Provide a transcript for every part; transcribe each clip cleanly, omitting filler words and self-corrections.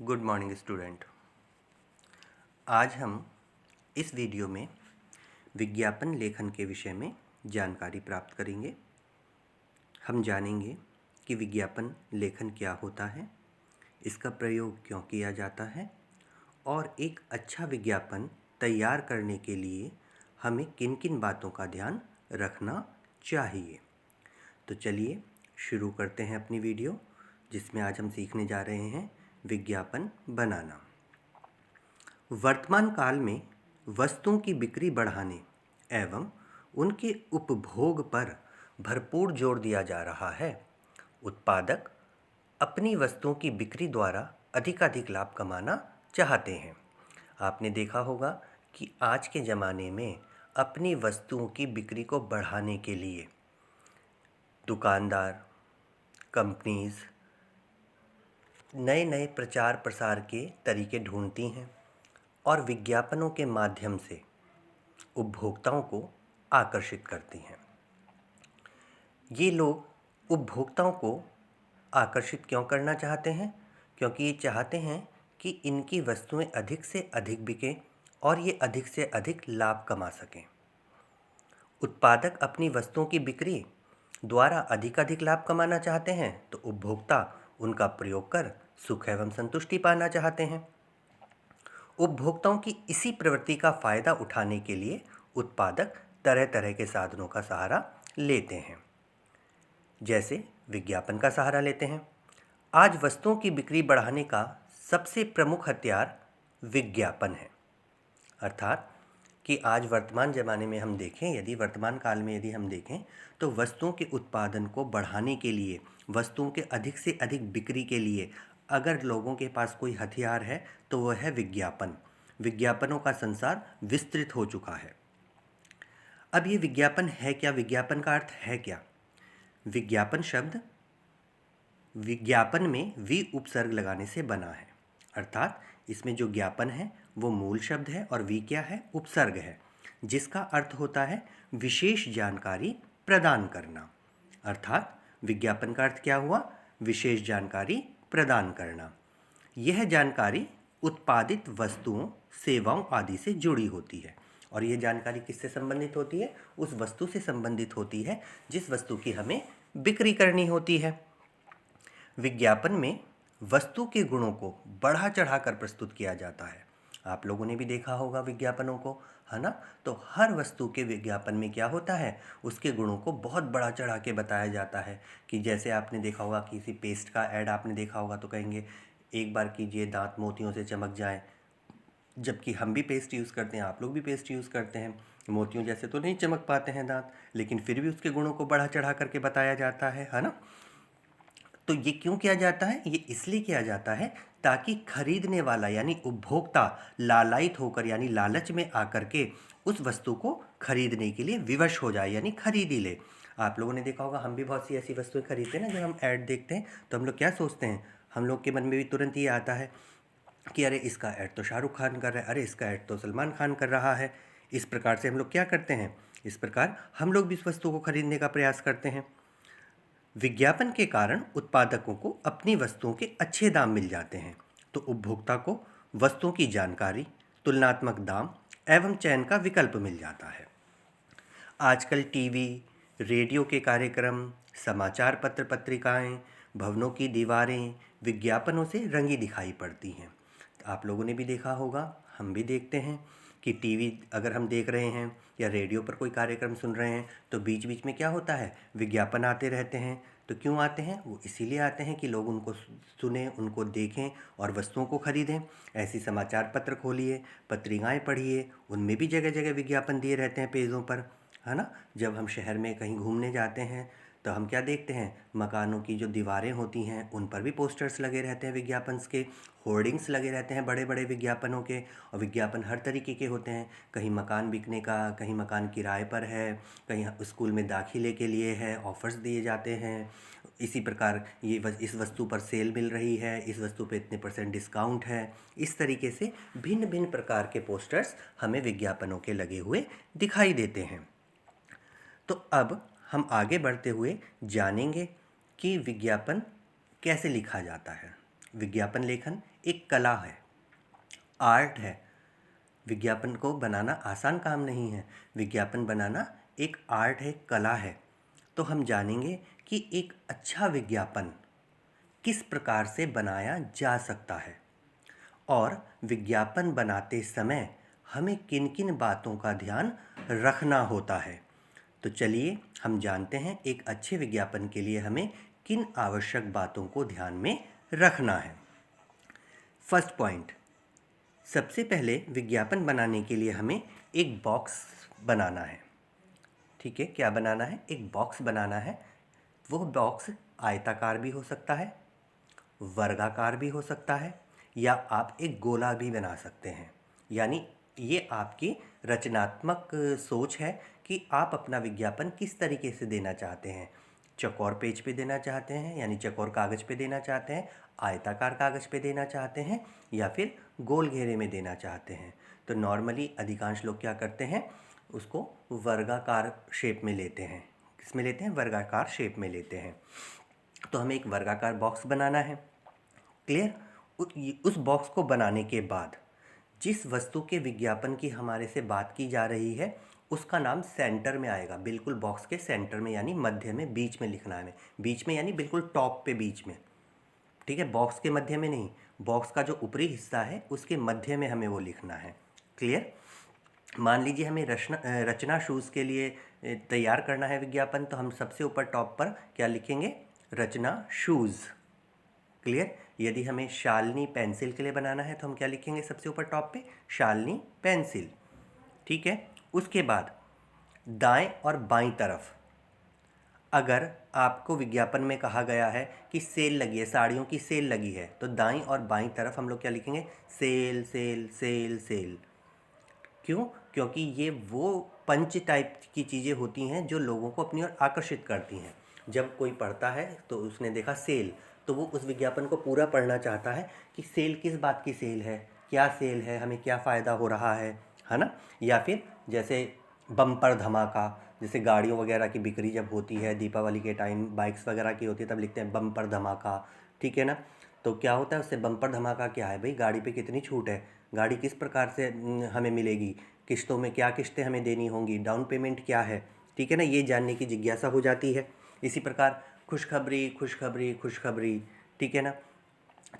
Good morning student. आज हम इस वीडियो में विज्ञापन लेखन के विषय में जानकारी प्राप्त करेंगे। हम जानेंगे कि विज्ञापन लेखन क्या होता है, इसका प्रयोग क्यों किया जाता है और एक अच्छा विज्ञापन तैयार करने के लिए हमें किन किन बातों का ध्यान रखना चाहिए। तो चलिए शुरू करते हैं अपनी वीडियो, जिसमें आज हम सीखने जा रहे हैं विज्ञापन बनाना। वर्तमान काल में वस्तुओं की बिक्री बढ़ाने एवं उनके उपभोग पर भरपूर जोर दिया जा रहा है। उत्पादक अपनी वस्तुओं की बिक्री द्वारा अधिकाधिक लाभ कमाना चाहते हैं। आपने देखा होगा कि आज के ज़माने में अपनी वस्तुओं की बिक्री को बढ़ाने के लिए दुकानदार, कंपनीज़ नए नए प्रचार प्रसार के तरीके ढूंढती हैं और विज्ञापनों के माध्यम से उपभोक्ताओं को आकर्षित करती हैं। ये लोग उपभोक्ताओं को आकर्षित क्यों करना चाहते हैं? क्योंकि ये चाहते हैं कि इनकी वस्तुएं अधिक से अधिक बिकें और ये अधिक से अधिक लाभ कमा सकें। उत्पादक अपनी वस्तुओं की बिक्री द्वारा अधिकाधिक लाभ कमाना चाहते हैं, तो उपभोक्ता उनका प्रयोग कर सुख एवं संतुष्टि पाना चाहते हैं। उपभोक्ताओं की इसी प्रवृत्ति का फायदा उठाने के लिए उत्पादक तरह तरह के साधनों का सहारा लेते हैं, जैसे विज्ञापन का सहारा लेते हैं। आज वस्तुओं की बिक्री बढ़ाने का सबसे प्रमुख हथियार विज्ञापन है। अर्थात कि आज वर्तमान ज़माने में हम देखें, यदि वर्तमान काल में यदि हम देखें तो वस्तुओं के उत्पादन को बढ़ाने के लिए, वस्तुओं के अधिक से अधिक बिक्री के लिए अगर लोगों के पास कोई हथियार है तो वह है विज्ञापन। विज्ञापनों का संसार विस्तृत हो चुका है। अब ये विज्ञापन है क्या? विज्ञापन का अर्थ है क्या? विज्ञापन शब्द विज्ञापन में वी उपसर्ग लगाने से बना है। अर्थात इसमें जो ज्ञापन है वो मूल शब्द है और वी क्या है? उपसर्ग है, जिसका अर्थ होता है विशेष जानकारी प्रदान करना। अर्थात विज्ञापन का अर्थ क्या हुआ? विशेष जानकारी प्रदान करना। यह जानकारी उत्पादित वस्तुओं, सेवाओं आदि से जुड़ी होती है। और यह जानकारी किससे संबंधित होती है? उस वस्तु से संबंधित होती है जिस वस्तु की हमें बिक्री करनी होती है। विज्ञापन में वस्तु के गुणों को बढ़ा चढ़ाकर प्रस्तुत किया जाता है। आप लोगों ने भी देखा होगा विज्ञापनों को, है ना? तो हर वस्तु के विज्ञापन में क्या होता है? उसके गुणों को बहुत बढ़ा चढ़ा के बताया जाता है। कि जैसे आपने देखा होगा, किसी पेस्ट का ऐड आपने देखा होगा तो कहेंगे एक बार कीजिए दांत मोतियों से चमक जाए। जबकि हम भी पेस्ट यूज़ करते हैं, आप लोग भी पेस्ट यूज़ करते हैं। मोतियों जैसे तो नहीं चमक पाते हैं दांत, लेकिन फिर भी उसके गुणों को बढ़ा चढ़ा करके बताया जाता है ना? तो ये क्यों किया जाता है? ये इसलिए किया जाता है ताकि खरीदने वाला यानी उपभोक्ता लालायित होकर यानी लालच में आकर के उस वस्तु को खरीदने के लिए विवश हो जाए, यानी खरीद ही ले। आप लोगों ने देखा होगा, हम भी बहुत सी ऐसी वस्तुएं खरीदते हैं ना, जब हम ऐड देखते हैं तो हम लोग क्या सोचते हैं? हम लोग के मन में भी तुरंत ये आता है कि अरे इसका ऐड तो शाहरुख खान कर रहा है, अरे इसका ऐड तो सलमान खान कर रहा है। इस प्रकार से हम लोग क्या करते हैं? इस प्रकार हम लोग भी इस वस्तु को खरीदने का प्रयास करते हैं। विज्ञापन के कारण उत्पादकों को अपनी वस्तुओं के अच्छे दाम मिल जाते हैं, तो उपभोक्ता को वस्तुओं की जानकारी, तुलनात्मक दाम एवं चयन का विकल्प मिल जाता है। आजकल टीवी, रेडियो के कार्यक्रम, समाचार पत्र पत्रिकाएं, भवनों की दीवारें विज्ञापनों से रंगी दिखाई पड़ती हैं। आप लोगों ने भी देखा होगा, हम भी देखते हैं कि टीवी अगर हम देख रहे हैं या रेडियो पर कोई कार्यक्रम सुन रहे हैं तो बीच बीच में क्या होता है? विज्ञापन आते रहते हैं। तो क्यों आते हैं? वो इसीलिए आते हैं कि लोग उनको सुनें, उनको देखें और वस्तुओं को खरीदें। ऐसी समाचार पत्र खोलिए, पत्रिकाएं पढ़िए, उनमें भी जगह जगह विज्ञापन दिए रहते हैं पेजों पर, है ना? जब हम शहर में कहीं घूमने जाते हैं तो हम क्या देखते हैं? मकानों की जो दीवारें होती हैं उन पर भी पोस्टर्स लगे रहते हैं विज्ञापन्स के, होर्डिंग्स लगे रहते हैं बड़े बड़े विज्ञापनों के। और विज्ञापन हर तरीके के होते हैं, कहीं मकान बिकने का, कहीं मकान किराए पर है, कहीं स्कूल में दाखिले के लिए है, ऑफर्स दिए जाते हैं। इसी प्रकार इस वस्तु पर सेल मिल रही है, इस वस्तु पे इतने % डिस्काउंट है। इस तरीके से भिन्न भिन्न प्रकार के पोस्टर्स हमें विज्ञापनों के लगे हुए दिखाई देते हैं। तो अब हम आगे बढ़ते हुए जानेंगे कि विज्ञापन कैसे लिखा जाता है। विज्ञापन लेखन एक कला है, आर्ट है। विज्ञापन को बनाना आसान काम नहीं है। विज्ञापन बनाना एक आर्ट है, कला है। तो हम जानेंगे कि एक अच्छा विज्ञापन किस प्रकार से बनाया जा सकता है और विज्ञापन बनाते समय हमें किन किन बातों का ध्यान रखना होता है। तो चलिए हम जानते हैं एक अच्छे विज्ञापन के लिए हमें किन आवश्यक बातों को ध्यान में रखना है। फर्स्ट पॉइंट, सबसे पहले विज्ञापन बनाने के लिए हमें एक बॉक्स बनाना है। ठीक है, क्या बनाना है? एक बॉक्स बनाना है। वो बॉक्स आयताकार भी हो सकता है, वर्गाकार भी हो सकता है, या आप एक गोला भी बना सकते हैं। यानी ये आपकी रचनात्मक सोच है कि आप अपना विज्ञापन किस तरीके से देना चाहते हैं। चौकोर पेज पे देना चाहते हैं, यानी चौकोर कागज़ पे देना चाहते हैं, आयताकार कागज़ पे देना चाहते हैं, या फिर गोल घेरे में देना चाहते हैं। तो नॉर्मली अधिकांश लोग क्या करते हैं, उसको वर्गाकार शेप में लेते हैं। किस में लेते हैं? वर्गाकार शेप में लेते हैं। तो हमें एक वर्गाकार बॉक्स बनाना है। क्लियर? उस बॉक्स को बनाने के बाद जिस वस्तु के विज्ञापन की हमारे से बात की जा रही है उसका नाम सेंटर में आएगा, बिल्कुल बॉक्स के सेंटर में, यानी मध्य में, बीच में लिखना है हमें। बीच में यानी बिल्कुल टॉप पे, बीच में। ठीक है, बॉक्स के मध्य में नहीं, बॉक्स का जो ऊपरी हिस्सा है उसके मध्य में हमें वो लिखना है। क्लियर? मान लीजिए हमें रचना शूज़ के लिए तैयार करना है विज्ञापन, तो हम सबसे ऊपर टॉप पर क्या लिखेंगे? रचना शूज़। क्लियर? यदि हमें शालिनी पेंसिल के लिए बनाना है तो हम क्या लिखेंगे सबसे ऊपर टॉप पे? शालिनी पेंसिल। ठीक है, उसके बाद दाएं और बाईं तरफ अगर आपको विज्ञापन में कहा गया है कि सेल लगी है, साड़ियों की सेल लगी है, तो दाईं और बाईं तरफ हम लोग क्या लिखेंगे? Cell cell cell cell. क्यों? क्योंकि ये वो पंच टाइप की चीज़ें होती हैं जो लोगों को अपनी ओर आकर्षित करती हैं। जब कोई पढ़ता है तो उसने देखा सेल, तो वो उस विज्ञापन को पूरा पढ़ना चाहता है कि सेल किस बात की सेल है, क्या सेल है, हमें क्या फ़ायदा हो रहा है ना। या फिर जैसे बम्पर धमाका, जैसे गाड़ियों वगैरह की बिक्री जब होती है दीपावली के टाइम, बाइक्स वगैरह की होती है, तब लिखते हैं बम्पर धमाका। ठीक है ना। तो क्या होता है उससे? बम्पर धमाका क्या है भाई? गाड़ी पे कितनी छूट है, गाड़ी किस प्रकार से हमें मिलेगी, किस्तों में क्या किस्तें हमें देनी होंगी, डाउन पेमेंट क्या है। ठीक है ना, ये जानने की जिज्ञासा हो जाती है। इसी प्रकार खुशखबरी खुशखबरी खुशखबरी। ठीक है ना।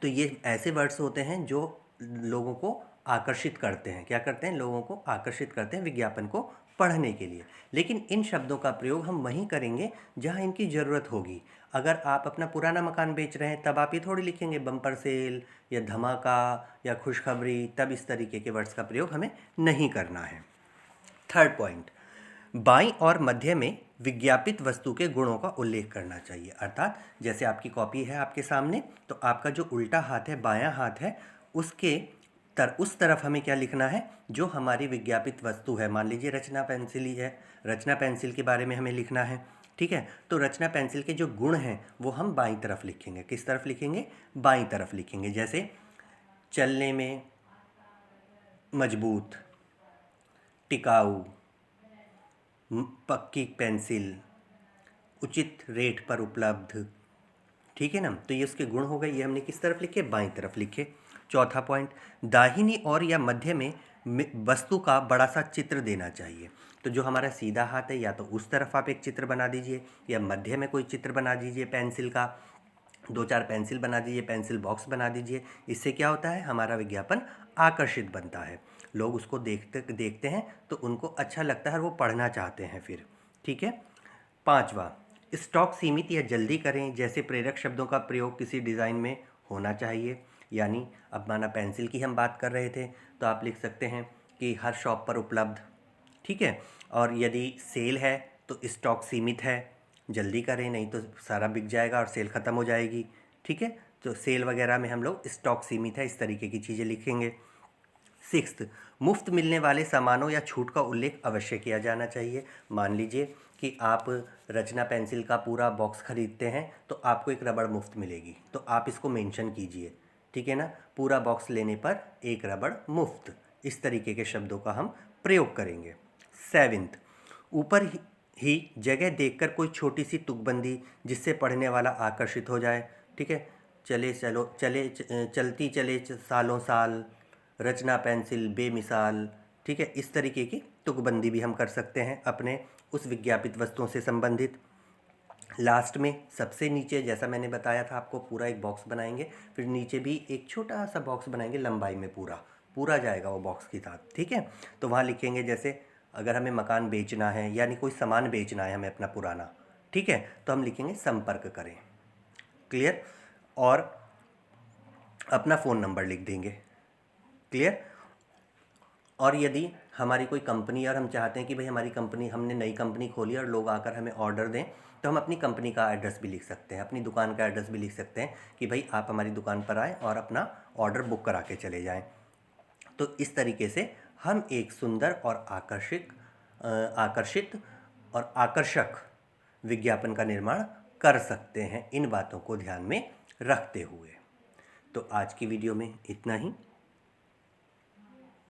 तो ये ऐसे वर्ड्स होते हैं जो लोगों को आकर्षित करते हैं। क्या करते हैं? लोगों को आकर्षित करते हैं विज्ञापन को पढ़ने के लिए। लेकिन इन शब्दों का प्रयोग हम वहीं करेंगे जहां इनकी ज़रूरत होगी। अगर आप अपना पुराना मकान बेच रहे हैं तब आप ये थोड़ी लिखेंगे बम्पर सेल या धमाका या खुशखबरी, तब इस तरीके के वर्ड्स का प्रयोग हमें नहीं करना है। थर्ड पॉइंट, बाईं और मध्य में विज्ञापित वस्तु के गुणों का उल्लेख करना चाहिए। अर्थात जैसे आपकी कॉपी है आपके सामने, तो आपका जो उल्टा हाथ है, बायां हाथ है, उसके उस तरफ हमें क्या लिखना है? जो हमारी विज्ञापित वस्तु है। मान लीजिए रचना पेंसिल ही है, रचना पेंसिल के बारे में हमें लिखना है। ठीक है, तो रचना पेंसिल के जो गुण हैं वो हम बाईं तरफ लिखेंगे। किस तरफ लिखेंगे? बाईं तरफ लिखेंगे। जैसे चलने में मजबूत, टिकाऊ, पक्की पेंसिल, उचित रेट पर उपलब्ध। ठीक है ना। तो ये उसके गुण हो गए, ये हमने किस तरफ लिखे? बाईं तरफ लिखे। चौथा पॉइंट, दाहिनी ओर या मध्य में वस्तु का बड़ा सा चित्र देना चाहिए। तो जो हमारा सीधा हाथ है, या तो उस तरफ आप एक चित्र बना दीजिए, या मध्य में कोई चित्र बना दीजिए पेंसिल का, 2-4 पेंसिल बना दीजिए, पेंसिल बॉक्स बना दीजिए। इससे क्या होता है? हमारा विज्ञापन आकर्षित बनता है। लोग उसको देखते हैं तो उनको अच्छा लगता है और वो पढ़ना चाहते हैं फिर। ठीक है। पांचवा, स्टॉक सीमित या जल्दी करें। जैसे प्रेरक शब्दों का प्रयोग किसी डिज़ाइन में होना चाहिए। यानी अब माना पेंसिल की हम बात कर रहे थे, तो आप लिख सकते हैं कि हर शॉप पर उपलब्ध। ठीक है। और यदि सेल है तो स्टॉक सीमित है, जल्दी करें नहीं तो सारा बिक जाएगा और सेल ख़त्म हो जाएगी। ठीक है। तो सेल वगैरह में हम लोग स्टॉक सीमित है, इस तरीके की चीज़ें लिखेंगे। सिक्स्थ, मुफ्त मिलने वाले सामानों या छूट का उल्लेख अवश्य किया जाना चाहिए। मान लीजिए कि आप रचना पेंसिल का पूरा बॉक्स खरीदते हैं तो आपको एक रबड़ मुफ्त मिलेगी, तो आप इसको मेंशन कीजिए। ठीक है ना। पूरा बॉक्स लेने पर एक रबड़ मुफ्त। इस तरीके के शब्दों का हम प्रयोग करेंगे। सेवेंथ, ऊपर ही जगह देखकर कोई छोटी सी तुकबंदी जिससे पढ़ने वाला आकर्षित हो जाए। ठीक है। चलती चले सालों साल, रचना पेंसिल बेमिसाल। ठीक है, इस तरीके की तुकबंदी भी हम कर सकते हैं अपने उस विज्ञापित वस्तुओं से संबंधित। लास्ट में सबसे नीचे जैसा मैंने बताया था आपको, पूरा एक बॉक्स बनाएंगे, फिर नीचे भी एक छोटा सा बॉक्स बनाएंगे लंबाई में, पूरा पूरा जाएगा वो बॉक्स के साथ। ठीक है, तो वहाँ लिखेंगे जैसे अगर हमें मकान बेचना है यानी कोई सामान बेचना है हमें अपना पुराना, ठीक है, तो हम लिखेंगे संपर्क करें। क्लियर? और अपना फ़ोन नंबर लिख देंगे। क्लियर? और यदि हमारी कोई कंपनी और हम चाहते हैं कि भाई हमारी कंपनी, हमने नई कंपनी खोली और लोग आकर हमें ऑर्डर दें, तो हम अपनी कंपनी का एड्रेस भी लिख सकते हैं, अपनी दुकान का एड्रेस भी लिख सकते हैं कि भाई आप हमारी दुकान पर आएँ और अपना ऑर्डर बुक करा के चले जाएँ। तो इस तरीके से हम एक सुंदर और आकर्षित और आकर्षक विज्ञापन का निर्माण कर सकते हैं, इन बातों को ध्यान में रखते हुए। तो आज की वीडियो में इतना ही।